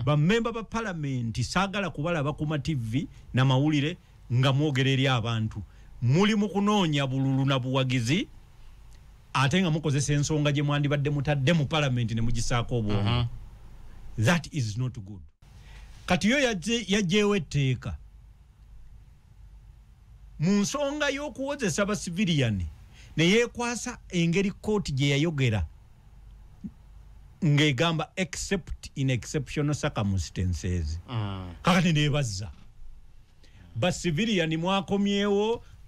ba member ba parliament sagala kubalaba ku TV na mawulire nga mwogera eri abantu muli mu kunoonya bululu na buwagizi ate nga mukozesa ensonga gye mwandibadde mutadde mu parliament ne mugisaako obwongo. That is not good. Kati yo yajeewo etteeka mu nsonga y'okuwozesa ba civilian ne yeekwasa engeri kooti gye yayogera ngegamba except in exceptional circumstances. Kakati neebazza ba civilian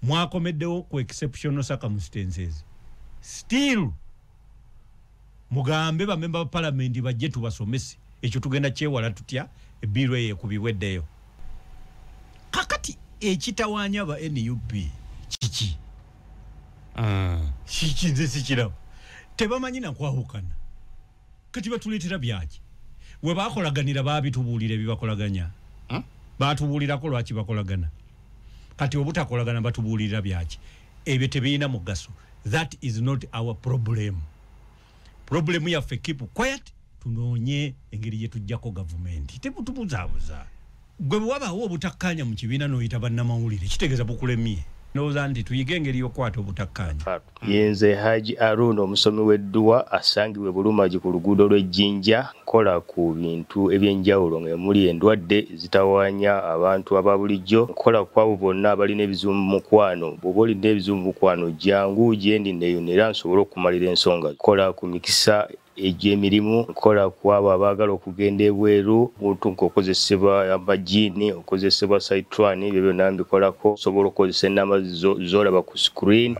mwakomeddewo ku exceptional circumstances. Still mugambe ba member ba parliament bajje tubasomese ekyo tugenda kyewala tutya ebbiiro eyo ekubibweddeyo. Kakati ekitawaanya ba NUP kiki? Kiki nze sikiraba. Tebamanyi na kwawukana. Kati batuleetera byaki? We baakolaganira baabitubuulira ebibakolaganya. Baatubuulirako lwaki bakolagana. Kati obutakolagana batubuulira byaki? Ebyo tebirina mugaso. That is not our problem. Problem yaffe keep quiet tunoonye engeri gye tujjako gavumenti. Tebutubuzaabuza. Gwe bwabaawo obutakkanya mu kibiina n'oyita bannamawulire kitegeeza bukulemye. Ndowooza nti tuyige engeri y'okwata obutakkanya. Yenze Haji Arun omusomi w'edduwa asangibwe Bulumagi ku luguudo lw'Ejjinja nkola ku bintu ebyenjawulo ng'emuli endwadde zitawaanya abantu aba bulijjo nkola ku abo bonna abalina ebizibu mu mukwano. Bw'oba olina ebizibu mu mukwano jangu gyendi neeyonera nsobole okumalira ensonga. Nkola ku mikisa egy'emirimu nkola ku abo abaagala okugenda ebweru ng'okozesebwa amajiini okozesebwa saitwani ebyo byonna mbikolako sobola okukozesa ennamba z'olaba ku screen.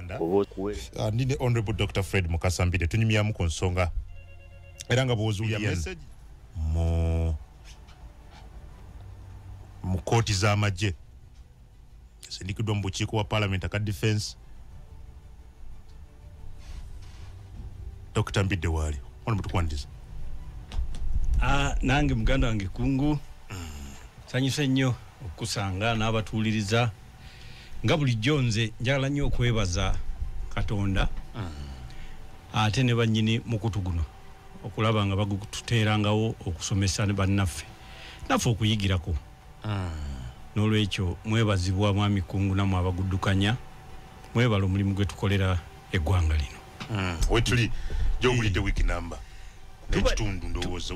Ndine Honorable Dr. Fred Mukasambire tunyumyamu ku nsonga era nga bw'ozuulira message mu kooti z'amagye yasindikiddwa mu bukiiko bwa Parliament aka Defense. Dr. Mbidde waali mutukwandiza. Nange muganda wange Kungu sanyuse nnyo okusanga n'abatuuliriza nga bulijjo nze njagala nnyo okwebaza Katonda ate ne bannyini mukutu guno okulaba nga bagututeerangawo okusomesa ne bannaffe naffe okuyigirako. N'olwekyo mwebazibwa mwami Kungu namwe abaguddukanya mwebala omulimu gwe tukolera eggwanga lino. Wetuli gy'owulidde wiki namba n'ekitundu ndowooza.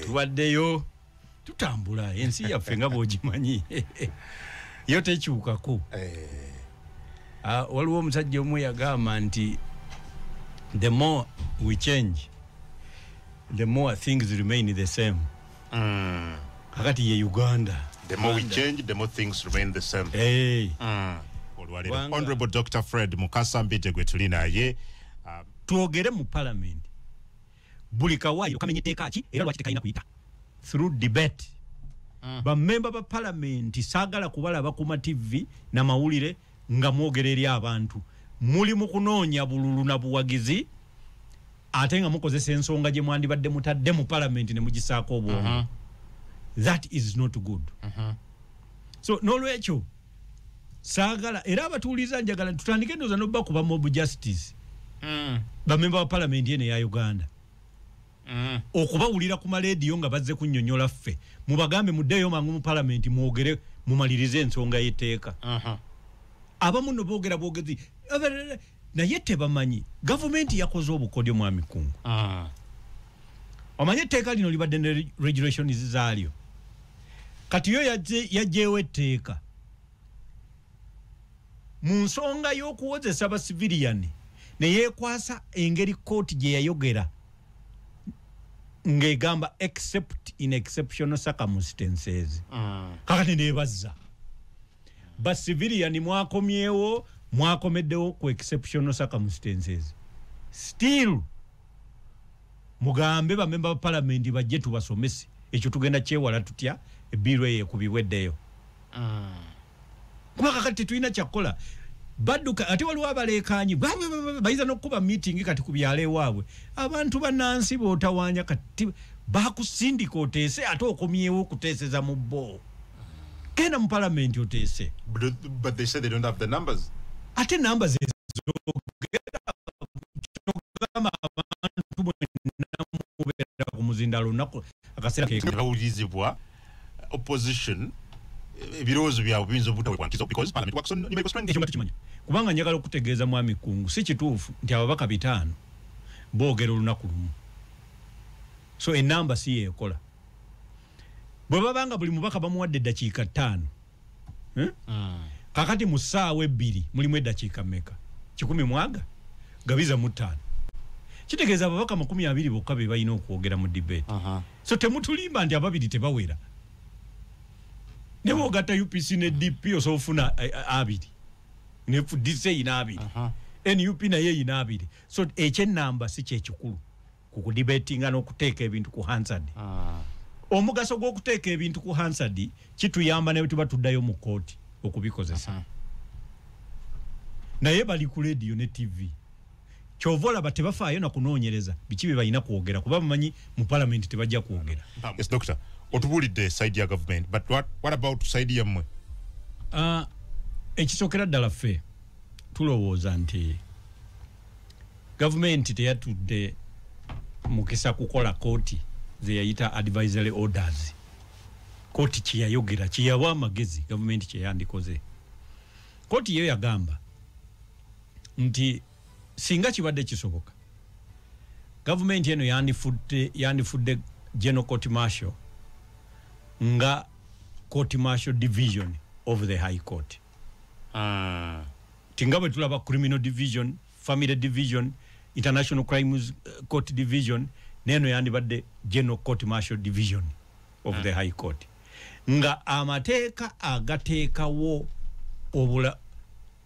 Tubaddeyo tutambula ensi yaffe nga bw'ogimanyi yo tekyukako. Waliwo omusajja omu yagamba nti the more we change the more things remain the same. Kakati ye Uganda. The more we change the more things remain the same. Honorable Dr. Fred Mukasambire gwe tuli naye twogere mu parliament buli kawaayo kamenye etteeka ki era lwaki tekalina kuyita through debate. Ba member ba parliament saagala kubalaba ku TV na mawulire nga mwogera eri abantu muli mu kunoonya bululu na buwagizi ate nga mukozesa ensonga gye mwandibadde mutadde mu parliament ne mugisaako obwongo. That is not good. So n'olwekyo saagala era abatuuliza njagala tutandike ndoza n'obba kuba mob justice. Ba member ba parliament ene ya Uganda. Okubawulira ku maleediyo nga bazze kunnyonnyola ffe mubagambe muddeyo mangu mu parliament mwogere mumalirize ensonga y'etteeka. Abamu no boogera bwogezi naye tebamanyi gavumenti yakoze obukodyo mwami Kungu. Omanyi etteeka lino libadde ne regulations zaalyo. Kati yo yajeewo etteeka mu nsonga y'okuwozesa ba civilian ne yeekwasa engeri kooti gye yayogera ngegamba except in exceptional circumstances. Kakati neebazza ba civilian mwakomeddewo ku exceptional circumstances. Still mugambe ba member ba parliament bajje tubasomese ekyo tugenda kyewala tutya ebbiiro eyo ekubibweddeyo. Kuba kakati tulina kyakola badduka ate waliwo abaleekaanyi bayiza n'okuba meeting kati ku byalo ewaabwe abantu bannansi bootawaanya kati bakusindika oteese ate okomyewo okuteeseza mu bbo genda mu parliament oteese. But they said they don't have the numbers. Ate numbers ezogera abantu mwenna mubeera ku muzindalo lunaku akaseera ke bawulizibwa opposition ebirowoozo byabwe biyinza obutawebwankizo because parliament works on numerical strength. Ekyo tukimanya kubanga njagala okutegeeza mwami Kungu si kituufu nti ababaka 5 boogera olunaku lumu, so enamba si yeekola. Bwe babanga buli mubaka bamuwadde eddakiika 5 kakati mu ssaawa 2 mulimu eddakiika mmeka? 10 mwaga gabiza mu 5. Kitegeeza ababaka 20 bokka be balina okwogera mu debate. So temutulimba nti ababiri tebawera. Ne bw'ogatta UPC ne DP osoofuna 2 ne FDC ina 2 NUP naye ina 2. So ekyennamba si kyekikulu ku kudebatinga n'okuteeka ebintu ku Hansard. Omugaso gw'okuteeka ebintu ku Hansard kituyamba ne tuba tuddayo mu kooti okubikozesa. Naye bali ku radio ne TV. Chovola batebafaayo na kunoonyereza biki bye balina kwogera kuba bamanyi mu parliament tebajja kwogera. Yes, doctor. Otubulidde side ya government, but what about side yammwe? Ekisookera ddala ffe tulowooza nti government teyatudde mukisa kukola kooti ze yayita advisory orders. Kooti kyeyayogera kyeyawa amagezi government kyeyandikoze. Kooti yo yagamba nti singa kibadde kisoboka government eno yandifudde General Court Martial nga Court Martial Division of the High Court. Tinga bwe tulaba Criminal Division, Family Division, International Crimes Court Division, neno yandibadde General Court Martial Division of the High Court. Nga amateeka agateekawo obula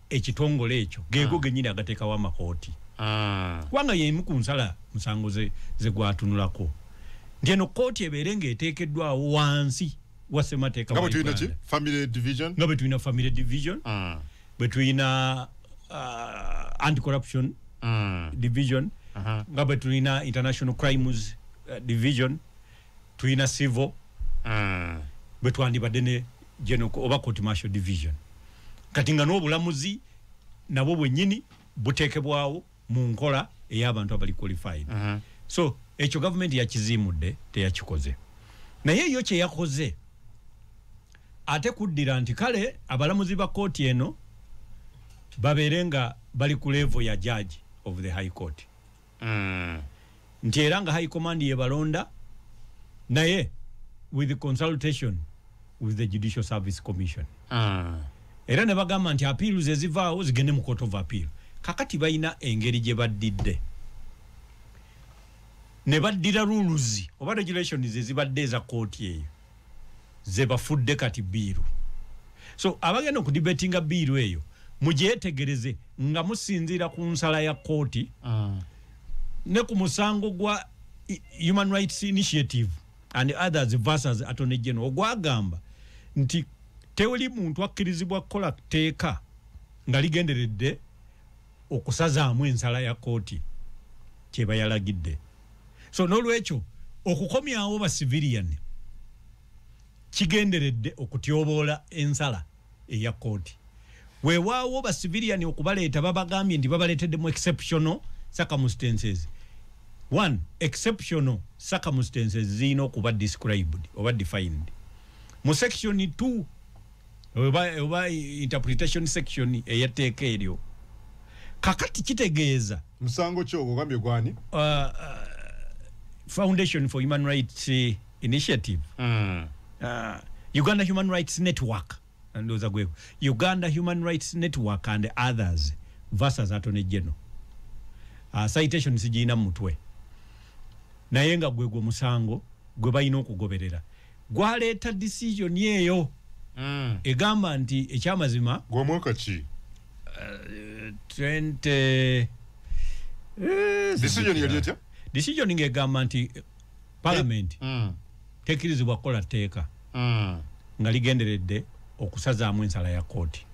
ekitongole ekyo geego genyini agateekawo amakooti. Kubanga yemu ku nsala musango ze gwatunulako nti eno kooti ebeere ng'eteekeddwawo wansi wa ssemateeka wa Uganda. Nga bwe tulina Family Division? Nga bwe tulina Family Division, bwe tulina Anti-Corruption Division, nga bwe tulina International Crimes Division, tulina Civil, bwe twandibadde ne General oba Court Martial Division. Kati nga n'obulamuzi nabwo bwennyini buteekebwawo mu nkola ey'abantu abali qualified. So ekyo government yakizimudde teyakikoze. Naye yo kye yakoze ate kuddira nti kale abalamuzi ba kooti eno babeere nga bali ku level ya judge of the High Court. Nti era nga High Command ye balonda naye with the consultation with the Judicial Service Commission. Era ne bagamba nti appeals ezivaawo zigende mu Court of Appeal. Kakati bayina engeri gye baddidde. Ne baddira rules oba regulations ezibadde eza kooti eyo ze bafudde kati biiru. So abagenda okudibetinga biiru eyo mugyetegereze nga musinziira ku nsala ya kooti ne ku musango gwa Human Rights Initiative and others versus Attorney General ogwagamba nti tewali muntu akkirizibwa kukola tteeka nga ligenderedde okusazaamu ensala ya kooti kyeba yalagidde. So n'olwekyo okukomyawo ba civilian kigenderedde okutyoboola ensala eya kooti. Weewaawo ba civilian okubaleeta babagambye nti babaleeteddemu exceptional circumstances. One, exceptional circumstances zirina okuba described oba defined. Mu section 2 oba interpretation section eyatteeka eryo kakati kitegeeza musango kyo ogambye gwani? Foundation for Human Rights Initiative, Uganda Human Rights Network, and those are Uganda Human Rights Network and others versus Attorney General. Citation sijina mutwe. Naye nga gwe musango gwe balina okugoberera. Gwaleeta decision yeyo egamba nti ekyamazima gwe mwaka ki 20 decision yali etya? Decision ngegamba nti parliament tekkirizibwa kukola tteeka nga ligenderedde okusazaamu ensala ya kooti.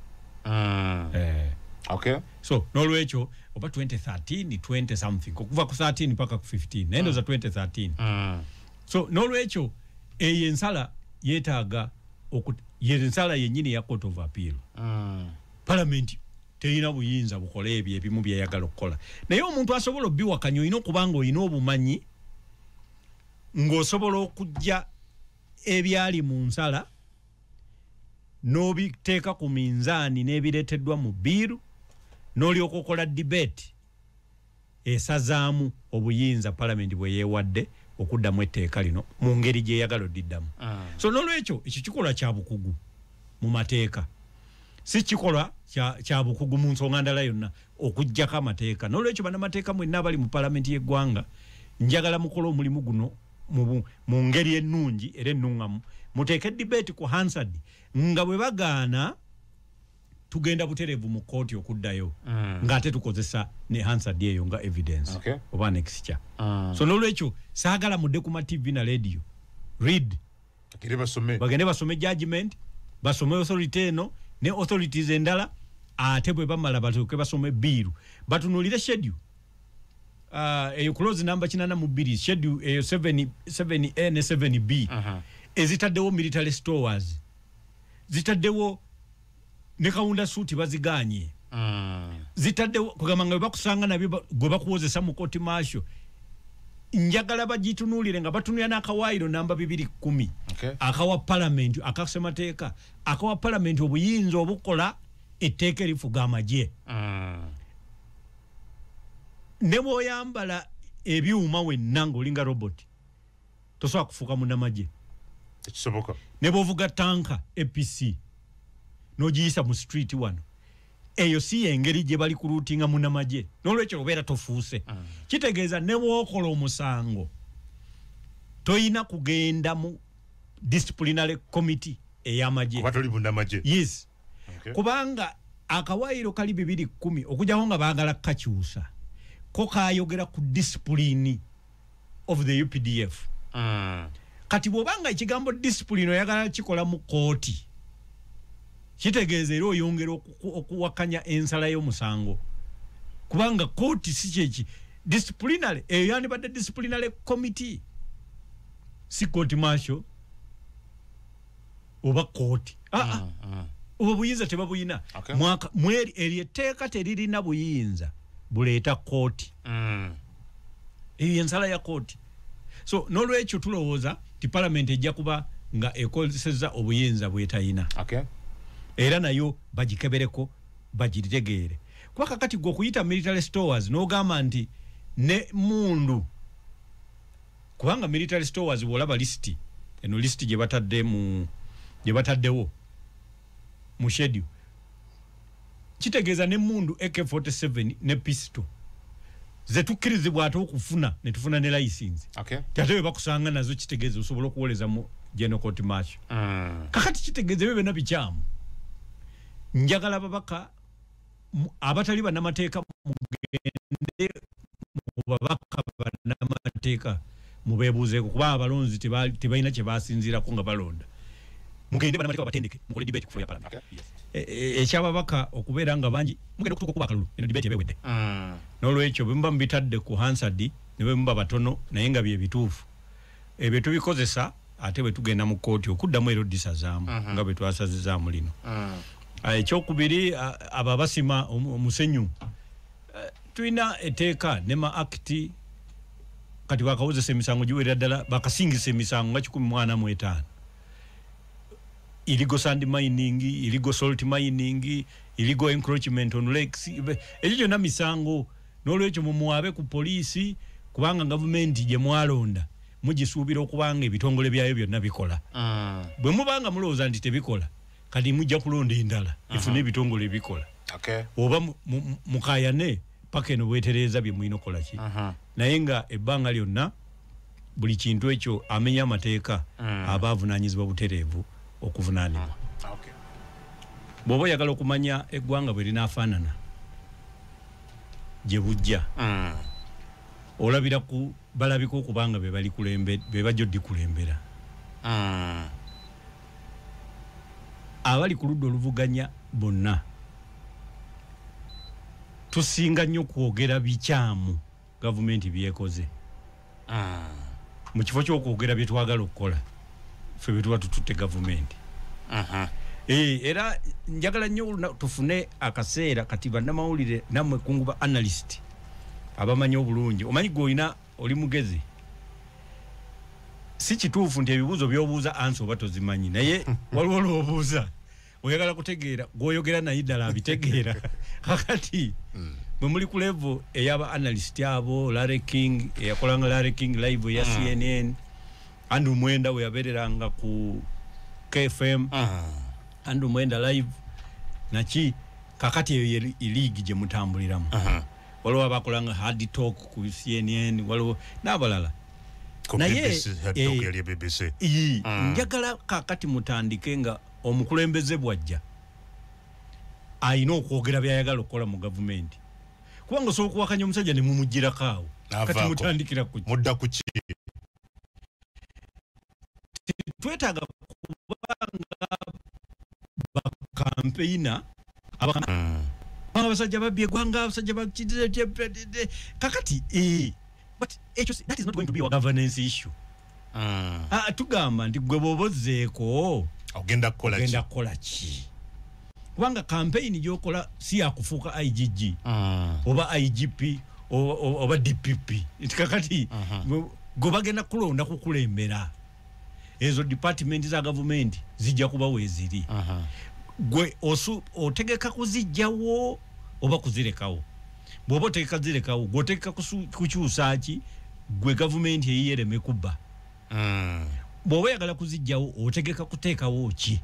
Okay. So n'olwekyo oba 2013 20 something okuva ku 13 paka ku 15 naye ndoza 2013. So n'olwekyo eyo ensala yeetaaga ensala yennyini ya Court of Appeal. Parliament terina buyinza bukole ebyo ebimu byeyagala okukola. Naye omuntu asobola obbiwakanya olina okubanga olina obumanyi ng'osobola okujja ebyali mu nsala n'obiteeka ku minzaani n'ebireeteddwa mu bbiiru n'olyoka okola debate esazaamu obuyinza palamenti bwe yeewadde okuddamu etteeka lino mu ngeri gye yagala oddiddamu. So n'olwekyo ekyo kikolwa kya bukugu mu mateeka, si kikolwa kya bukugu mu nsonga ndala yonna okuggyako amateeka. N'olwekyo bannamateeka mwenna abali mu palamenti y'eggwanga njagala mukola omulimu guno mu ngeri ennungi era ennuŋŋamu, muteeke debate ku Hansard nga bwe bagaana tugenda buterevu mu kooti okuddayo ng'ate tukozesa ne Hansard eyo nga evidence oba nexture. So n'olwekyo saagala mudde ku ma TV na radio read bagende basome judgment, basome authority eno ne authorities endala, ate bwe bamala batuuke basome biiru batunuulire schedule eyo close number 82 schedule eyo 7A ne 7B ezitaddewo military stores, zitaddewo ne kawunda suuti baziganye, zitaddewo kugamba nga bakusanga nabyo gwe bakuwozesa mu court martial. Njagala bagitunuulire nga batunulira n'akawaayiro namba 210 akawa parliament akasemateeka akawa parliament obuyinza obukola etteeka erifuga amagye. Ne bw'oyambala ebyuma wenna ng'olinga robot tosobola kufuuka munnamagye. Ekisoboka. Ne bw'ovuga tanka APC n'ogiyisa mu street wano, eyo si engeri gye bali kuluutinga munnamagye, n'olwekyo obeera tofuuse. Kitegeeza ne bw'okola omusango toyina kugenda mu disciplinary committee ey'amagye. Kuba toli munnamagye. Yes. Kubanga akawaayiro kali 210 okujjaho nga baagala kakyusa ko kaayogera ku discipline of the UPDF. Kati bw'obanga ekigambo discipline oyagala kikola mu kooti, kitegeeza era oyongera okuwakanya ensala y'omusango, kubanga kooti si kyeki disciplinary eyo yandibadde disciplinary committee, si court martial oba kooti. Oba buyinza tebabuyina. Mweri eryetteeka teririna buyinza buleeta kooti. Eyo ensala ya kooti. So n'olwekyo tulowooza ti parliament ejja kuba nga ekozesezza obuyinza bwetayina. Era nayo bagikebereko bagitegeere. Kuba kakati gwe okuyita military stores n'ogamba nti ne mundu, kubanga military stores bw'olaba lisiti eno lisiti gye bataddewo mu schedule, kitegeeza ne mundu AK47 ne pistol ze tukkirizibwa ate okufuna ne tufuna ne license. Ate bwe bakusanga nazo kitegeeza osobola okuwoleza mu general court martial. Kakati kitegeeza ebyo byonna bikyamu. Njagala babaka abatali bannamateeka mugende mu babaka bannamateeka mubeebuuzeeko, kuba abalonzi tebalina kye basinziirako nga balonda. Mugende bannamateeka babatendeke mukole debate ku parliament. Ekyababaka okubeera nga bangi mugende okutuuka okuba akalulu eno debate ebewedde. N'olwekyo bwe muba mubitadde ku Hansard ne bwe muba batono naye nga bye bituufu, ebyo tubikozesa ate bwe tugenda mu kooti okuddamu era oddisazaamu nga bwe twasazizaamu lino. Ekyokubiri abo abasima omusenyu, tulina etteeka ne ma akiti kati bakawozesa emisango giwerera ddala bakasingisa emisango nga 145. Illegal sand mining, illegal salt mining, illegal encroachment on lakes. Ekyo kyonna misango. N'olwekyo mumuwabe ku poliisi kubanga gavumenti gye mwalonda mugisuubira okubanga ebitongole byayo byonna bikola. Bwe mubanga mulowooza nti tebikola kati mujja kulonda endala efune ebitongole bikola. Oba mukayane paka eno bwetereeza bye mulina okukola ki. Naye nga ebbanga lyonna buli kintu ekyo amenya amateeka aba avunaanyizibwa butereevu okuvunaanibwa. Bw'oba oyagala okumanya eggwanga bwe linaafaanana gye bujja, olabira ku balabika okubanga be bajja oddikulembera. Abali ku ludda oluvuganya bonna tusinga nnyo kwogera bikyamu gavumenti byekoze mu kifo ky'okwogera bye twagala okukola ffe bye tuba tututte gavumenti. Era njagala nnyo tufune akaseera kati bannamawulire nammwe kunguba analyst abamanyi obulungi. Omanyi gw'olina oli mugezi si kituufu nti ebibuuzo by'obuuza ansi oba tozimanyi naye waliwo lw'obuuza oyagala kutegeera gw'oyogera naye ddala abitegeera kakati bwe muli ku level ey'aba analyst abo Larry King eyakolanga Larry King live ya CNN Andrew Mwenda we yabereranga ku KFM Andrew Mwenda live nachi kakati eyo league gye mutambuliramu waliwo abakolanga hard talk ku CNN waliwo n'abalala naye BBC njagala kakati mutandike nga omukulembeze bwajja ayina okwogera byayagala okukola mu gavumenti kubanga osobola okuwakanya omusajja ne mumugirako awo kati mutandikira ku mudda ku ki twetaaga kubanga bakampeyina abasajja babye gwanga abasajja bakidde kakati but that is not going to be a governance issue tugamba nti gwe bobozeeko ogenda kukola ki kubanga campaign gyokola si yakufuuka IGG oba IGP oba DPP kakati gwe bagenda kulonda kukulembera ezo department za government zijja kuba weeziri gwe otegeka kuzijjawo oba kuzirekawo bw'oba otegeka zirekawo gwe otegeka kukyusa ki gwe government eyiyereme kubba bw'oba oyagala kuzijjawo otegeka kuteekawo ki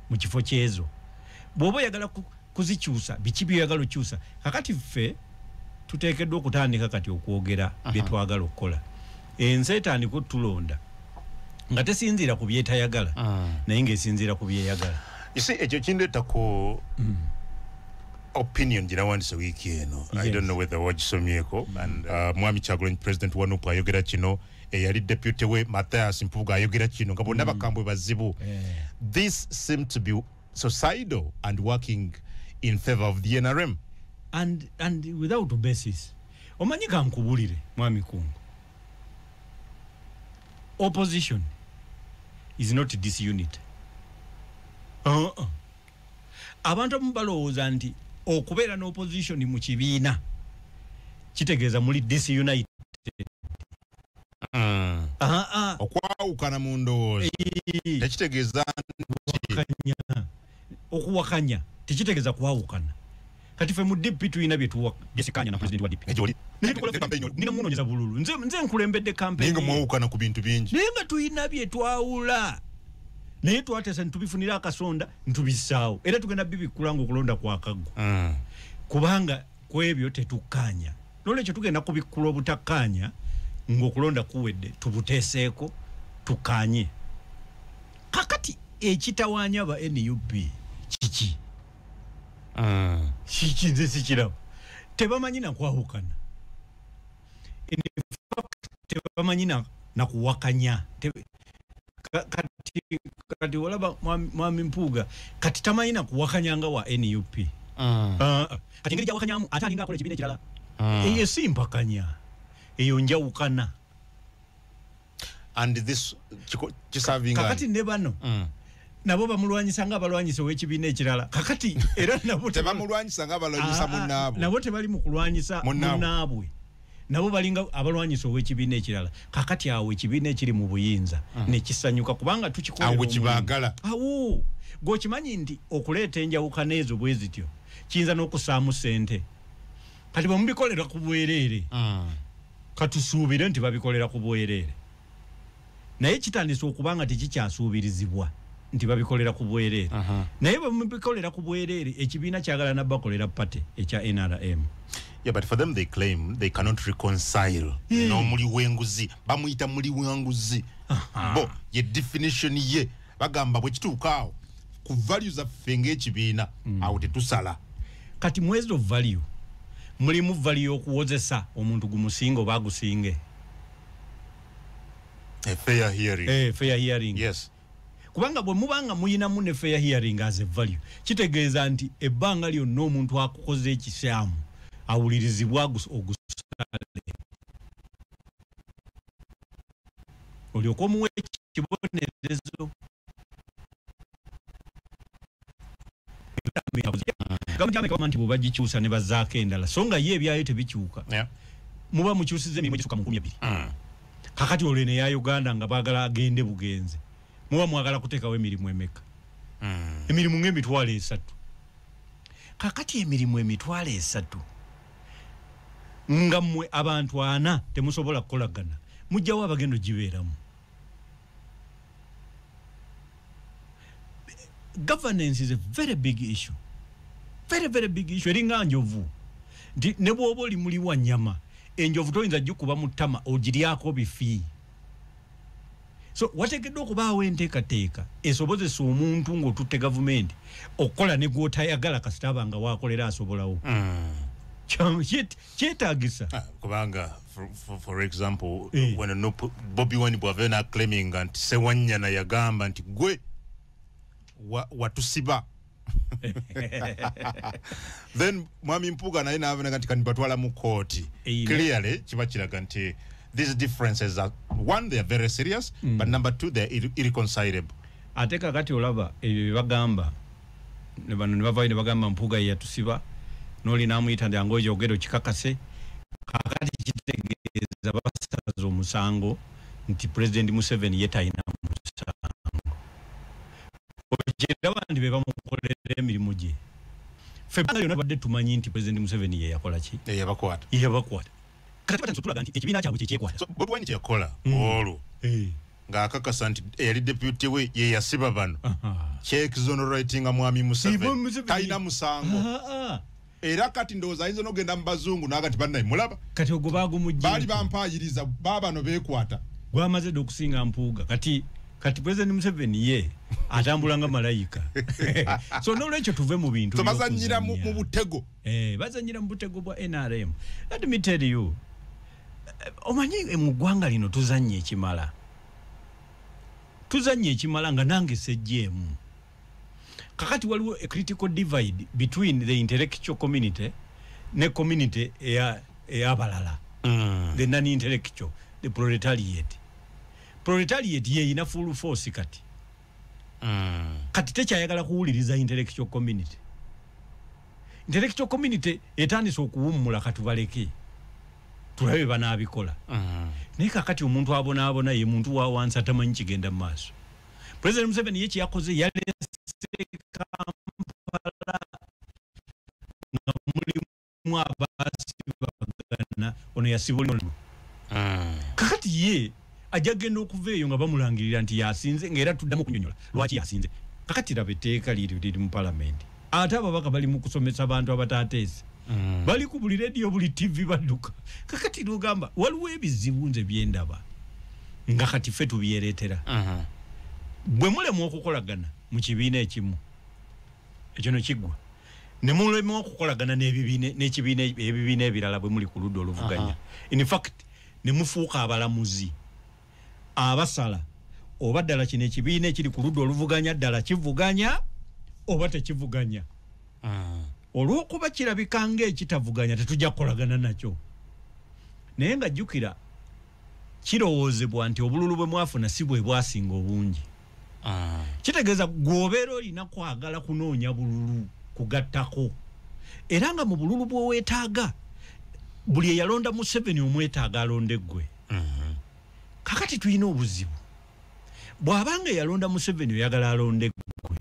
mu kifo kyezo bw'oba oyagala kuzikyusa biki byoyagala okyusa kakati ffe tuteekeddwa okutandika kati okwogera bye twagala okukola ensi etandika otulonda nga tesinziira ku byetayagala naye ng'esinziira ku byeyagala ekyo kindeeta ku opinion ginawandise wiiki eno I don't know whether wagisomyeko and mwami Kyagulanyi president wa NUP ayogera kino eyali deputy we Mathias Mpuuga ayogera kino nga bonna bakambwe bazibu this seemed to be suicidal and working in favor of the NRM and without basis omanyi kankubulire mwami Kungu opposition is not disunity abantu abamu balowooza nti okubeera n'opposition mu kibiina kitegeeza muli disunited okwawukana mu ndowooza tekitegeeza okuwakanya tekitegeeza kwawukana kati ffe mu DP tulina byesikanya na president wa DP nina munonyeza bululu nze nkulembedde campaign ninga mwawukana ku bintu bingi naye nga tulina bye twawula naye twatesa ntubifunira akasonda ntubisaawo era tugenda bibikulanga okulonda kwa kaggwa kubanga kwebyo tetukkaanya nolwekyo tugenda kubikkula obutakkaanya ng'okulonda kuwedde tubuteeseeko tukkaanye kakati ekitawaanya ba NUP kiki kiki nze sikiraba tebamanyi nakwawukana tebamanyi nakuwakanya kati walaba mwami Mpuuga kati tamanyi nakuwakanyanga wa NUP kati ngeri gyawakanyamu ate alinga akola ekibiina ekirala eyo si mpakanya eyo njawukana and this kisavinga kakati ne bano nabo bamulwanyisa nga abalwanyisa ow'ekibiina ekirala kakati era nabo tebamulwanyisa nga abalwanyisa munnaabwe nabo tebali mu kulwanyisa munnaabwe nabo balinga abalwanyisa ow'ekibiina ekirala kakati awo ekibiina ekiri mu buyinza nekisanyuka kubanga tukikolera awo kibaagala awo gwokimanyi nti okuleeta enjawukana ezo bwe zityo kiyinza n'okusaamu ssente kati bamubikolera ku bwereere katusuubire nti babikolera ku bwereere naye kitandise okubanga tekikyasuubirizibwa nti babikolera ku bwereere naye bamubikolera ku bwereere ekibiina kyagala nabbakolera pate ekya NRM. Yeah, but for them they claim they cannot reconcile no muli wenguzi bamuyita muli wenguzi bo ye definition ye bagamba bwe kituukaawo ku values of fenge ekibiina awo tetusala kati mwezi of value mulimu value okuwozesa omuntu gumusinga oba agusinge fair hearing fair hearing yes kubanga bwe mubanga muyinamu ne fair hearing as a value kitegeeza nti ebbanga lyonna omuntu akukoze ekisyamu awulirizibwa ogusale olyoka omuwa ekibonerezo gavumenti nti bwebagikyusa ne bazaako endala so nga ye ebyayo tebikyuka muba mukyusiza emirimu egisuka mu 12 kakati olene ya Uganda nga bagala agende bugenze muwa mwagala kuteekawo emirimu emeka emirimu ng'emitwalo 3 kakati emirimu emitwalo 3 nga mmwe abantu 4 temusobola kukolagana mujjawo abagendo gibeeramu. Governance is a very big issue. Very, very big issue. Eringa njovu. Ne bwoba oli muli wa nyama. Enjovu toyinza jjukuba mu ttama ogiryako bifi. So wateekeddwa okubaawo enteekateeka esobozesa omuntu ng'otutte gavumenti okukola ne gw'otayagala kasita aba nga waakolera asobolawo. Kyetaagisa. Kubanga for example when Bobby Wine Bwavena claiming nti Sewanyana yagamba nti gwe watusiba then Mwami Mpuga naye n'abona nti kanibatwala mu kooti clearly kiba kiraga nti these differences are one, they are very serious but number 2 they are irreconcilable. Ate kakati olaba ebyo bagamba ne bano ne bavaayo ne bagamba Mpuga yatusiba n'oli n'amuyita ndi angoje ogero kikakase kakati kitegeeza basaza omusango nti President Museveni yetayina musango ojera bandi be bamukolera emirimu gye febanga yona badde tumanyi nti President Museveni ye yakola ki yabakwata kati batanso tulaga nti ekibiina kyabwe kyekwata so Bobi Wine yakola olwo ng'akakasa nti eyali deputy we ye yasiba bano kyexoneratinga Mwami Museveni talina musango era kati ndowooza ayinza n'ogenda mu bazungu n'agati bannaye mulaba kati ogwo baagumujja baali bampaayiriza baabano beekwata gwamaze dde okusinga Mpuuga kati President Museveni ye atambula nga malayika so n'olwekyo tuve mu bintu bazannyira mu butego bazannyira mu butego bwa NRM. Let me tell you omanyi mu ggwanga lino tuzannya ekimala nga nange sejjeemu kakati waliwo a critical divide between the intellectual community ne community eyabalala the non-intellectual, the proletariat ye ina full force kati kati tekyayagala kuwuliriza intellectual community etandise okuwummula katubaleke tulabe banaabikola naye kakati omuntu abonaabona ye muntu wa wansi atamanyi kigenda mu maaso. President Museveni ye kyeyakoze yalese Kampala nga mulimu abasibagana ono yasibula kakati ye ajja genda okuva eyo nga bamulangirira nti yasinze ng'era tuddamu okunyonyola lwaki yasinze. Kakati laba etteeka liri mu palamenti ate ababaka bali mu kusomesa abantu abataateese bali ku buli radio buli TV badduka kakati lugamba waliwo ebizibu nze byendaba nga kati ffe tubyereetera bwe mulemu okukolagana mu kibiina ekimu ekyo no kiggwa ne mulemu okukolagana n'ebibiina ebirala bwe muli ku ludda oluvuganya in fact ne mufuuka abalamuzi abasala oba ddala kino ekibiina ekiri ku ludda oluvuganya ddala kivuganya oba tekivuganya olw'okuba kirabika ng'ekitavuganya tetujja kukolagana nakyo naye nga jjukira kirowoozebwa nti obululu bwe mwafuna si bwe bwasinga obungi kitegeeza gw'obeera olina kwagala kunoonya bululu kugattako era nga mu bululu bw'oweetaaga buli eyalonda Museveni omwetaaga alonde ggwe kakati tulina obuzibu bw'abanga eyalonda Museveni oyagala alonde ggwe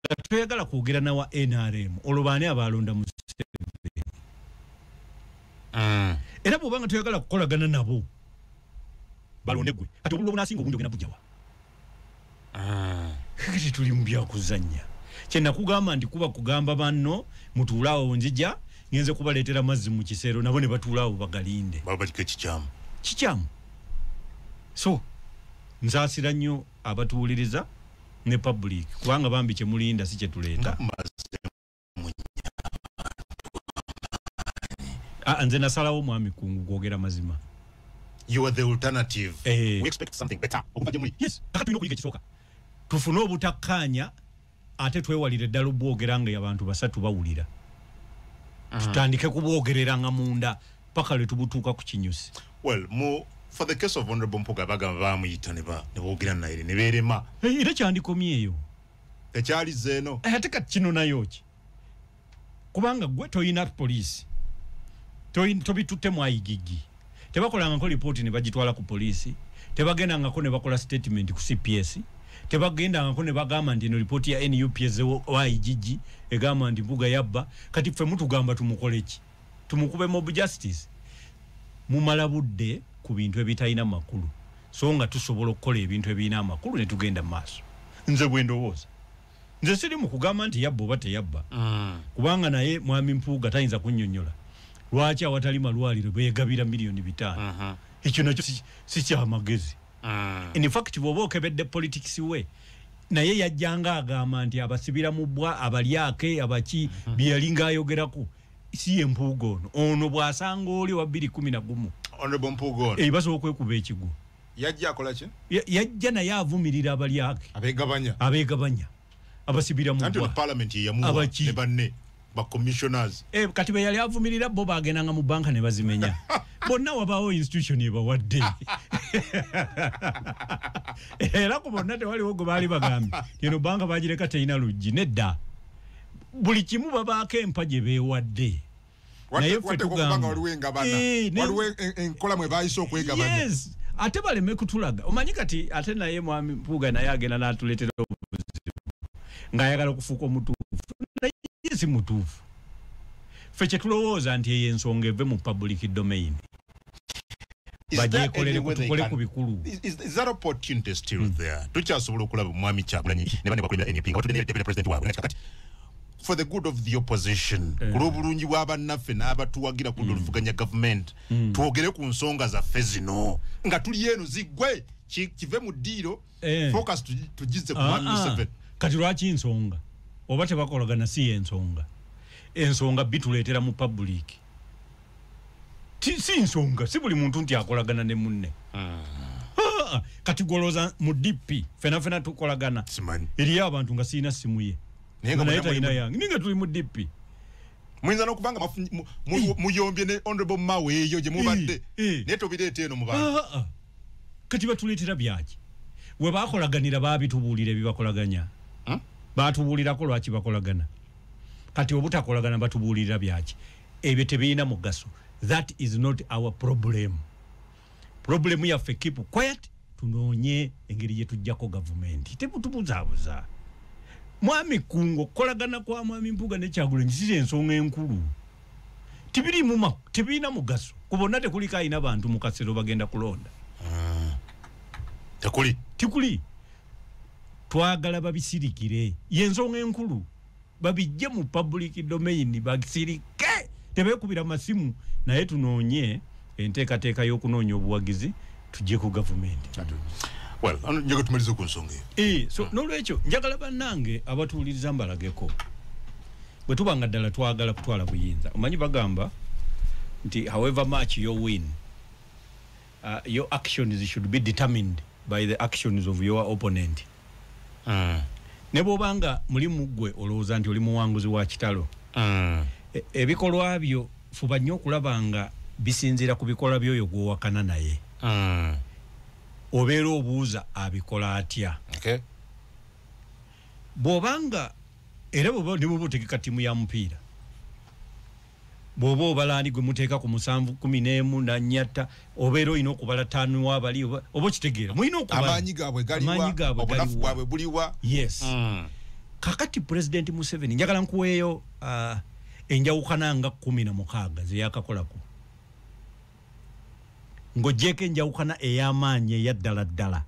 nga toyagala kwogera nawa NRM olwo baani abalonda Museveni era bw'obanga toyagala kukolagana nabo balonde ggwe kati obululu obunaasinga obungi ogenda bujjawa kakati tuli mu byakuzannya kyenakugamba nti kuba kugamba banno mutuulaawo nzija ngenze kubaleetera mazzi mu kiseero nabo ne batuulaawo bagalinde babaliko kikyamu so nsaasira nnyo abatuwuliriza ne public kubanga bambi kyemulinda si kyetuleeta nze nasalawo Mwami Kungu kwogera mazima. You are the alternative. We expect something better. Yes, kakati kuyiga kisooka tufune obutakkaanya ate twewalire ddala obwogera nga abantu basatu bawulira tutandike kubwogerera nga munda paka lwe tubutuuka ku kinyusi. Well, for the case of Honorable Mpuga bagamba bamuyita ne boogera naye ne beerema era kyandikomye eyo tekyali zeeno ate kati kino nayo ki kubanga gwe toyina poliisi tobitutte mu ayigigi tebakolangako report ne bagitwala ku police tebagendangako ne bakola statement ku CPS tebagendangako ne bagamba nti eno report ya NUPS wa IGG egamba nti mbuga yabba kati ffe mutugamba tumukoleki tumukube mob justice mumala budde ku bintu ebitalina makulu so nga tusobola okukola ebintu ebirina amakulu ne tugenda maaso nze bwendowooza nze siri mu kugamba nti yabba oba teyabba kubanga naye mwami Mpuuga tayinza kunnyonnyola lwaki awatali malwaliro beegabira miliyoni 5 ekyo nakyo si kyamagezi in fact bw'oba okebedde politics we naye yajjanga agamba nti abasibira mu bbwa abalyake abaki byeyalinga ayogerako si ye Mpuuga ono bw'asanga oli wa 2011 Honorable Mpuuga ono basobola okwekuba ekigo yajja akola ki yajja naye avumirira abalyake abegabanya abasibira mu bbwa parliament yamuwa ne banne ba commissioners kati be yali avumirira bo bagendanga mu banka ne bazimenya bonna wabaawo institution ebawadde era ku bonna tewaliwo gwe baali bagambye eno banka bagireka teyina luggi nedda buli kimu babaako empa gye beewadde naye ffe tugamba waliwo enkola mwe baayise okwegabanya ate baleme kutulaga omanyi kati ate naye mwami Mpuuga naye agenda n'atuleetera obuzibu ng'ayagala okufuuka omutuufu naye si mutuufu ffe kye tulowooza nti eyo ensonga eve mu public domain bajeekolere kutukole ku bikulu is that opportunity still there tukyasobola okulaba mwami Kyagulanyi ne bane bakulira NUP nga batudde ne president waabwe kati for the good of the opposition kulobulungi bw'abannaffe n'abatuwagira ku dolufuganya government twogere ku nsonga zaffe zino nga tuli eno ziggwe kive mu ddiiro focus tugize ku 107 kati lwaki ensonga oba tebakolagana si ensonga bituleetera mu public si nsonga si buli muntu nti akolagana ne munne kati goloza mu DP fena tukolagana eriyo abantu nga siina simu ye naye talina yange ninga tuli mu DP muyinza n'okubanga muyombye ne honorable Mawe eyo gye mubadde naye tobireeta eno mu bantu kati batuleetera byaki we bakolaganira baabitubuulira ebibakolaganya batubuulirako lwaki bakolagana kati obutakolagana batubuulira byaki ebyo tebirina mugaso that is not our problem yaffe keep quiet tunoonye engeri gye tujjako gavumenti tebutubuzaabuza mwami Kungo kolagana kwa mwami Mpuuga ne Kyagulanyi si ensonga enkulu tebirina mugaso kubonna tekuliko ayina bantu mu kaseero bagenda kulonda tikuli twagala babisirikire yensonga enkulu babijje mu public domain basirike tebekubira masimu naye tunoonye enteekateeka y'okunoonya obuwagizi tujje ku gavumenti well njaga tumalize ku nsonga eyo so n'olwekyo njagala bannange abatuwuliriza mbalageko bwe tubanga ddala twagala kutwala buyinza omanyi bagamba nti however much you win your actions should be determined by the actions of your opponent ne bw'obanga mulimu ggwe olowooza nti oli muwanguzi wa kitalo ebikolwa byo fuba nnyo okulaba nga bisinziira ku bikolwa by'oyo gw'owakana naye obeera obuuza abikola atya bw'obanga era bw'oba ne bw'oba otegeka ttiimu ya mupiira bw'oba obalaani gwe muteeka ku 7-11 nanyatta obeera olina okubala 5 wabali oba okitegeera mulina amaanyi gaabwe galiwa obunafu bwabwe buliwa yes kakati President Museveni njagala nkuweeyo enjawukana nga 16 ze yakakolako ng'oggyeko enjawukana ey'amaanyi eya ddala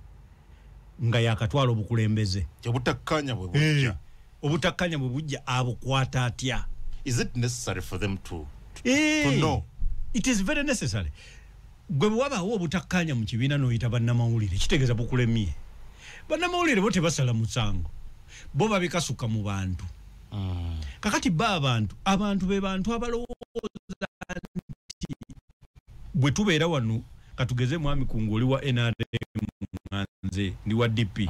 nga yakatwala obukulembeze obutakkanya bwe bujja abukwata atya is it necessary for them to know it is very necessary gwe bwabaawo obutakkanya mu kibiina n'oyita bannamawulire kitegeeza bukulemye bannamawulire bo tebasala musango bo babikasuka mu bantu kakati abantu be bantu abalowooza nti bwe tubeera wano katugeze mwami Kungo oli wa NRM nze ndi wa DP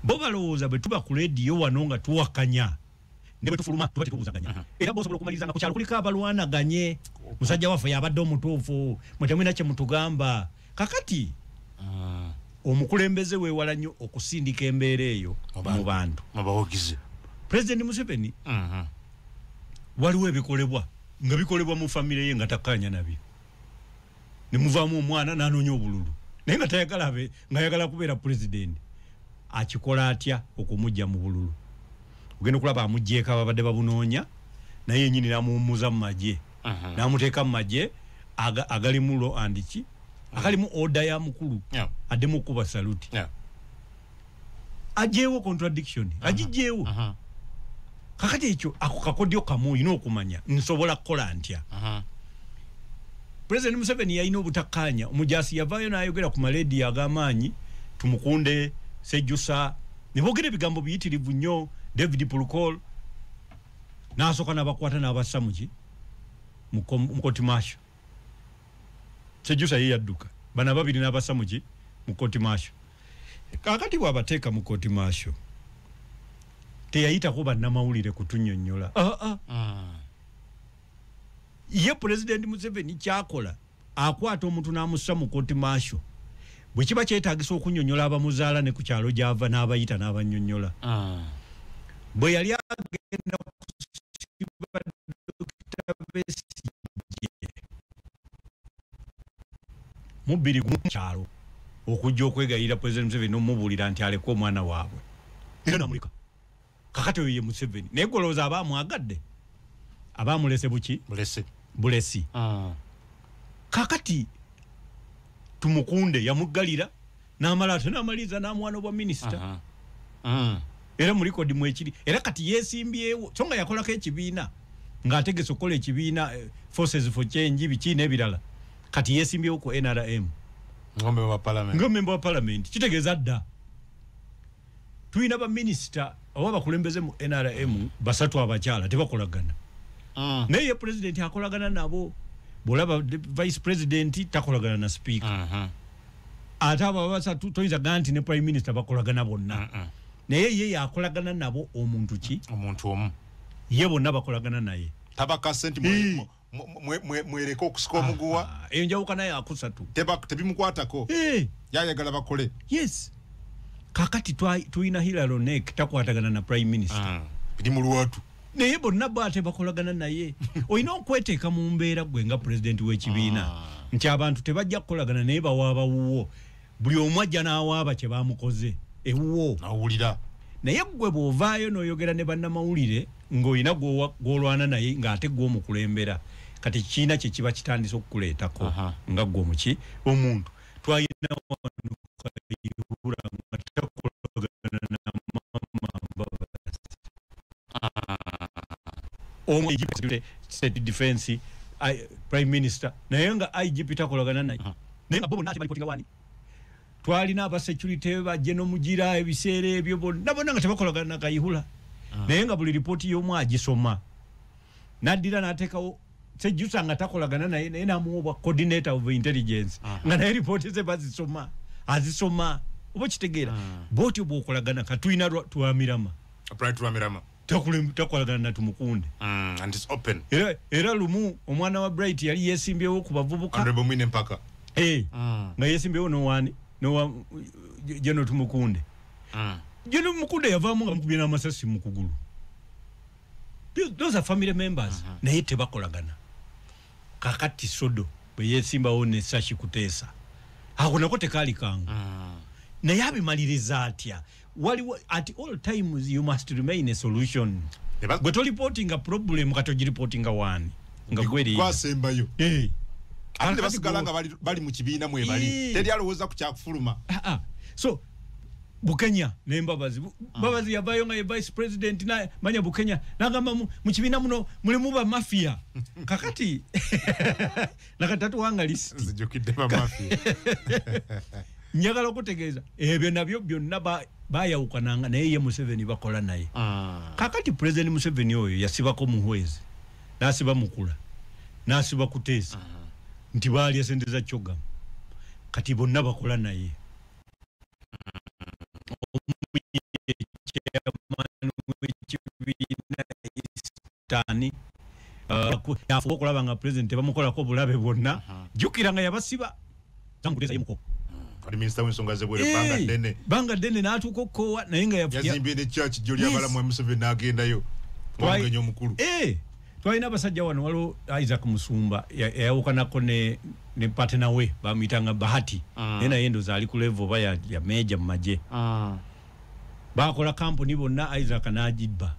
bo balowooza bwe tuba ku leediyo wano nga tuwakanya ne bwe tufuluma tuba tetubuuzaganya era bosobola okumaliriza nga ku kyalo kuliko abalwanaganye musajja waffe yabadde omutuufu mutemwina kye mutugamba kakati omukulembeze weewala nnyo okusindika embeera eyo mu bantu abawagizi President Museveni waliwo ebikolebwa nga bikolebwa mu famire ye nga takkanya nabyo ne muvaamu omwana n'anoonya obululu naye nga tayagala abe ng'ayagala kubeera president akikola atya okumujja mu bululu ogenda okulaba amugjeeko ababadde babunoonya naye yennyini n'amuwummuza mu magye n'amuteeka mu magye agalimu lo andiki akalimu oda ya mukulu addemu okuba saluti ajeewo contradiction agijjeewo kakati ekyo ako kakodyo kamu olina okumanya nsobola kukola ntya President Museveni yalina obutakkaanya omujaasi yavaayo n'ayogera ku malediyo ag'amaanyi tumukunde Sejjusa ne boogera ebigambo biyitirivu nnyo David Pulukol n'asooka n'abakwata n'abassa mu koti maasho Sejjusa ye yadduka bana babiri n'abassa mu koti maasho kakati bw'abateeka mu koti maasho teyayitako bannamawulire kutunnyonnyola ye President Museveni kyakola akwata omuntu n'amussa mu koti maasho bwe kiba kyetaagisa okunnyonnyola abamuzaala ne ku kyalo gy'ava n'abayita n'abannyonnyola bwe yali agenda kusiba Dr. Besigye mu 2 mu kyalo okujja okwegayirira President Museveni n'omubuulira nti aleke omwana waabwe era namuleka kakati oyo ye Museveni naye golowooza abaamwagadde abaamulese buki bulesi kakati tumukunde yamuggalira n'amala ate n'amaliza n'amwana obwa minisita era mu likodi mwekiri era kati yeesimbyewo so nga yakolako ekibiina ng'ategese okukola ekibiina Forces for Change biki n'ebirala kati yeesimbyewo ku NRM ng'omemba wa palamenti kitegeeza dda tulina baminisita oba bakulembeze mu NRM basatu abakyala tebakolagana naye ye president akolagana nabo bw'olaba vice president takolagana na speaker ate abo basatu toyinza gamba nti ne prime minister bakolagana bonna naye ye yakolagana nabo omuntu omu ye bonna bakolagana naye tabakase nti mwereka okusika omuguwa eyo njawuka naye akusatu tebimukwatako yayagala bakole yes kakati tuyina Hillary Onek takwatagana na prime minister biri mu lwatu naye bonna bate bakolagana naye olina okweteeka mu mbeera gwe nga president w'ekibiina nti abantu tebajja kukolagana naye bawaaba wuwo buli omu ajja n'awaaba kye baamukoze ewuwo awulira naye gwe bw'ovaayo n'oyogera ne bannamawulire ng'olina gw'olwana naye ng'ate gw'omukulembera kati kiina kye kiba kitandise okukuleetako nga gwe omuki omuntu twalina wano kayihura nga takolagana na mama Egypt State Defense Prime Minister naye nga IGP takolagana naye naye nga bo bonna balipotinga wani twalina aba security bajje n'omugira ebiseera ebyo bonna nga tebakolagana na Kayihura naye nga buli ripooti y'omu agisoma n'addira n'ateekawo Sejjusa nga takolagana naye n'amuwa coordinator of intelligence nga naye ripooti ze azisoma oba kitegeera bw'otyo bw'okolagana katulina twamirama takolagana na tumukunde and it's open era lumu omwana wa Bright yali yeesimbyewo ku bavubuka nga yeesimbyewo nowa jeno tumukunde jeno mukunde yavaamu nga mukubye n'amasasi mu kugulu those are family members naye tebakolagana kakati Sodo bwe yeesimbawo ne Sashi Kuteesa ako nako tekaali kangu naye abimaliriza atya waliwo at all times you must remain a solution gwe tolipotinga problem katogiripotinga wani nga gweri kwasembayo ate basigala nga bali mu kibiina mwe bali teri alowooza ku kyakufuluma so Bukenya n'embabazi babazi yavayo nga ye vice president na manya Bukenya nagamba mu kibiina muno mulimu ba mafia kakati nakatatu wanga list zijukidde ba mafia njagala okutegeeza ebyo nabyo byonna bayawukananga naye ye Museveni bakola naye kakati president Museveni oyo yasibako muhwezi n'asiba Mukula n'asiba Kuteesa nti baali esente za Kyogamu kati bonna bakola naye tani yafuba okulaba nga president bamukolako bulabe bonna jjukira nga yabasiba Kuteesa yemuko ali minister w'ensonga z'ebweru banga ddene n'atuuka okukowa naye nga yazimbye ne church gy'oli abalamu Museveni n'agendayo omugenya omukulu Twaina basajja wano walo Isaac Musumba yawukanako ne partner we bamitanga Bahati nena yendo zali ku level ba ya major maje bakola company bonna Isaac najiba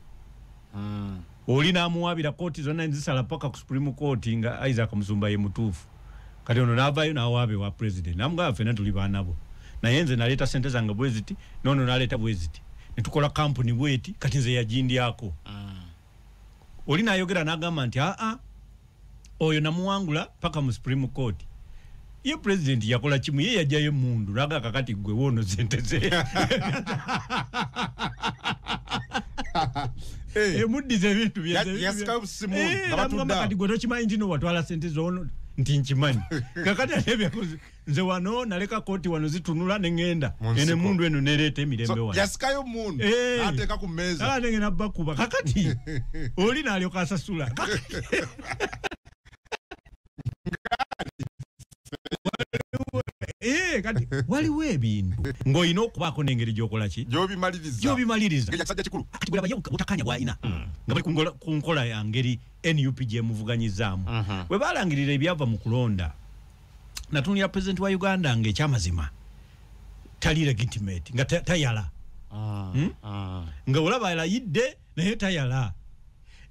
oli namuwabira court zonna nzisala paka ku Supreme Court nga Isaac Musumba ye mutufu kati ono navayo nawabe wa president namugaba fena tuli banabo na yenze naleta sente zanga bweziti nono naleta bweziti netukola company bweti kati nze yajindi yako oli nayogera nagamba nti oyo namuwangula paka mu Supreme Court ye president yakola kimu ye yajayo mundu naga kakati gwe wono sente ze mudize bintu byeze yasikabusimu abatunda kati gwe tokimanyi ndino watwala sente zono nti nkimanyi kakati atebya nze wano naleka koti wano zitunula nengenda ene mundu eno nerete emirembe wano yasikayo mundu ateka ku meza nengena bakuba kakati oli nalyo kasasula kati waliwo ebintu ng'olina okubaako n'engeri gy'okola ki gy'obimaliriza yakisajja kikulu kati bwe bayo butakanya bw'alina nga bali ku nkola ya ngeri NUP gy'emuvuganyizaamu bwe balangirira ebyava mu kulonda natunira president wa Uganda ng'ekyamazima tali legitimate nga tayala nga olaba alayidde naye tayala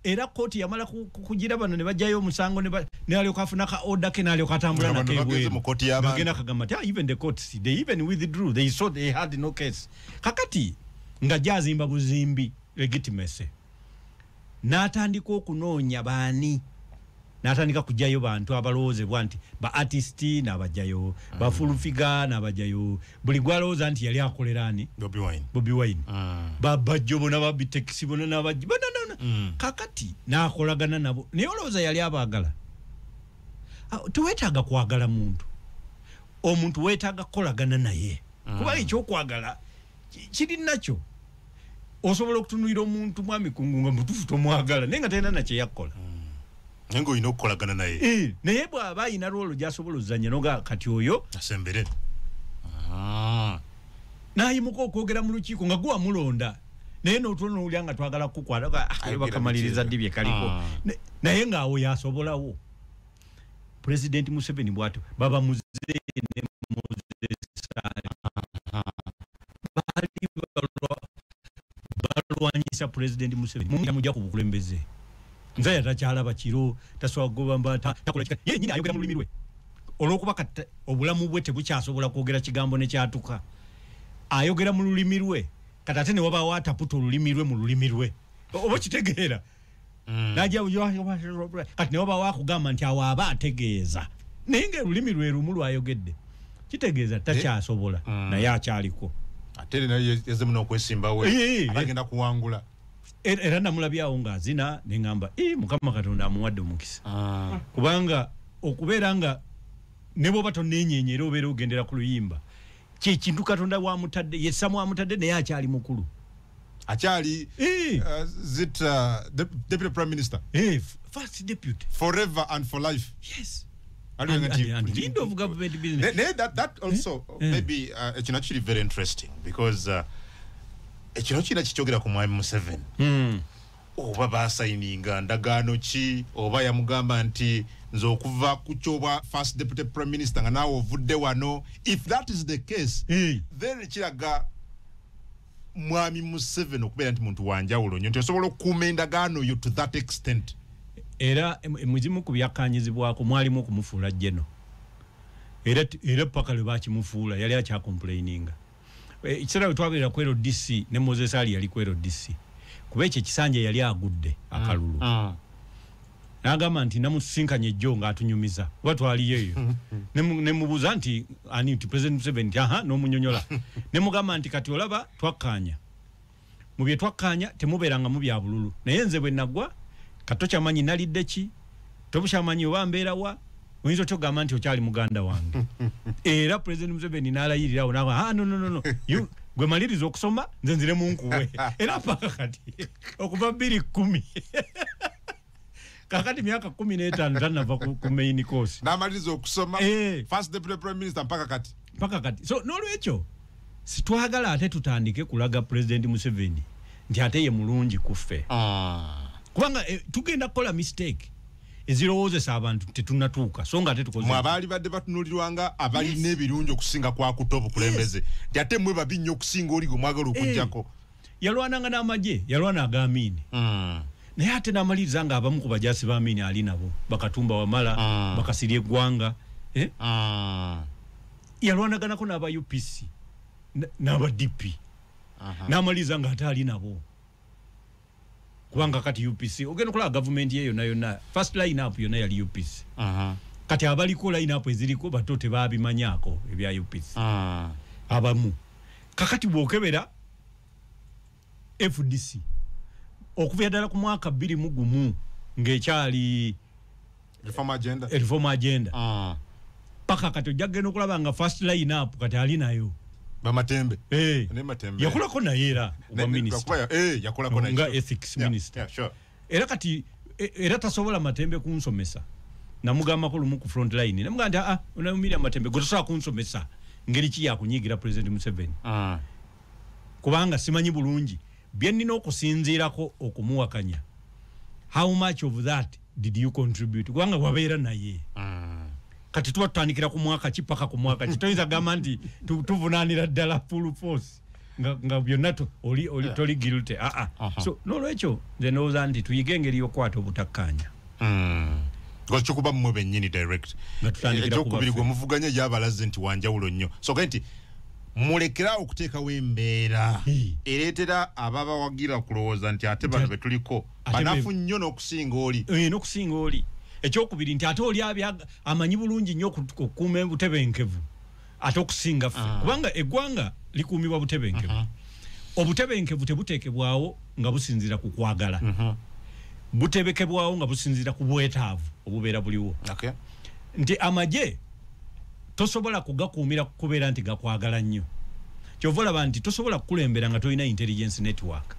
era koti yamala kugira bano ne bajjayo omusango ne alyoka afuna ka order ke nalyoka atambula na kewe ngena kagamba even the courts they even withdrew they saw they had no case kakati nga jazimba buzimbi legitimacy natandika okunoonya bani natandika kujjayo bantu abalooze bwanti ba artist n'abajjayo ba full figure n'abajjayo buli gwalooza nti yali akolerani Bobby Wine babajjo na babiteksi bona n'abajjo kakati nakolagana nabo ne olooza yali abagala tuwetaaga kwagala omuntu wetaaga kolagana naye kuba ekyo kwagala kiri nacho osobola okutunulira omuntu mwami kungunga mutufu tomwagala nenga tena nakye yakola Nengo ino kolagana naye. Naye bw'aba ayina rolo gy'asobola ozannya noga kati oyo asembere. Nayimuka okwogera mu lukiiko nga gwe wamulonda. Naye n'otuno olya nga twagala kukwata bakamaliriza ddi bye kaliko. Naye ng'awo yasobolawo. President Museveni bw'atyo baba muze ne Moses balwanyisa President Museveni mujja ku bukulembeze. Nzaya takyalaba kiro tasobola kugoba mbata takola kika ye nyina ayogera mu lulimi lwe olwokuba kati obulamu bwe tebukyasobola kwogera kigambo ne kyatuka ayogera mu lulimi lwe kati ate ne wabaawo ataputa olulimi lwe mu lulimi lwe oba kitegeera najja kati ne wabaawo akugamba nti awo aba ategeeza naye ng'olulimi lwe lumu lwayogedde kitegeeza takyasobola naye akyaliko ate naye yazemu n'okwesimba we agenda kuwangula era namulabyawo ng'azina ne ngamba Mukama Katonda amuwadde omukisa kubanga okubeera nga ne bw'oba tonneenyeenya era obeera ogendera ku luyimba kyekintu Katonda wamutadde yessamu amutadde naye akyali mukulu akyali Deputy Prime Minister first deputy forever and for life. Yes. And lead of government business. That also maybe it's actually very interesting because ekino kina kikyogera ku Mwami Museveni oba basayininga ndagaano ki oba yamugamba nti nze okuva ku kyoba first deputy prime minister nga naawe ovudde wano. If that is the case then kiraga Mwami Museveni okubeera nti muntu wanjawulo nnyo nti osobola okukuuma endagaano yo to that extent. Era muzimu ku byakkaanyizibwako mwalimu okumufuula jeno era paka lwe bakimufuula yali akyakomplaininga. Ikiseera twabera kwero DC ne Moses Ali yali kwero DC kuba ekyo kisanja yali agudde akalulu n'agamba nti namusinkanye jjo ng'atunyumiza oba twaliyeyo ne mubuuza nti ani nti President Museveni nti n'omunyonyola ne mugamba nti kati olaba twakkaanya mu bye twakkaanya temubeeranga mu bya bululu naye nze bwe naggwa kato kyamanyi nalidde ki tobukyamanyi oba mbeerawa oyinza okyogamba nti okyali muganda wange era President Museveni n'alayirirawo n'agamba no gwe maliriza okusoma nze nzire mu nkuwe era paka kati okuva 2010 kakati myaka 15 tanava ku main course n'amaliriza okusoma first deputy prime minister mpaka kati so n'olwekyo sitwagala ate tutandike kulaga President Museveni nti ate ye mulungi kuffe kubanga tugenda kukola mistake ezirowoozesa abantu tetunatuuka so nga ate tukoze abaali badde batunulirwanga abalina ebirungi okusinga kwakuta obukulembeze nti ate mmwe babi nnyo okusinga oli gwe mwagala okuggyako yalwananga n'amagye yalwana ag'Amiini naye ate n'amaliriza nga abamu ku bajaasi b'Amiini ali nabo Bakatumba Wamala Bakasirye Eggwanga yalwanaganako n'aba UPC n'aba DP n'amaliriza nga ate ali nabo kubanga kati UPC ogenda okulaba gavumenti yeyo yonna first line up yonna yali UPC kati abaliko line up eziriko bato tebabimanyako ebya UPC abamu kakati bwokebera FDC okuva ddala ku mwaka 2021 ng'ekyali reform agenda paka kati ojagenda okulaba nga first line up kati ali nayo Bamatembe ne Matembe yakulako naye era minister yakulako naye nga ethics minister sure. Era kati era tasobola Matembe kunsomesa namugamba ko lumu ku front line namugamba unayumira Matembe gotosa kunsomesa ngeri ki yakunyigira president Museveni kubanga simanyi bulungi byenina okusinziirako okumuwakanya how much of that did you contribute kubanga wabeera naye kati tuba tutandikira ku mwaka kipaka ku mwaka kitoyiza gamba nti tuvunaanira ddala full force nga byonna oli toli guilty so nolwekyo nze ndowooza nti tuyige engeri y'okwata obutakkaanya kyokuba mmwe bennyini direct ekyokubiri gwe muvuganya gyabalaze nti wanjawulo nnyo so nti mulekera okuteekawo embeera ereetera ababawagira kulowooza nti ate bano betuliko banafu nnyo n'okusinga oli ekyokubiri nti ate oli amanyi bulungi nnyo okukuuma butebenkevu ate okusinga ffe kubanga eggwanga likuumibwa butebenkevu obutebenkevu tebuteekebwawo nga businziira ku kwagala butebekebwawo nga businziira ku bwetaavu obubeera buliwo nti amagye tosobola kugakuumira kubeera nti gakwagala nnyo kyova olaba nti tosobola kukulembera nga tolina intelligence network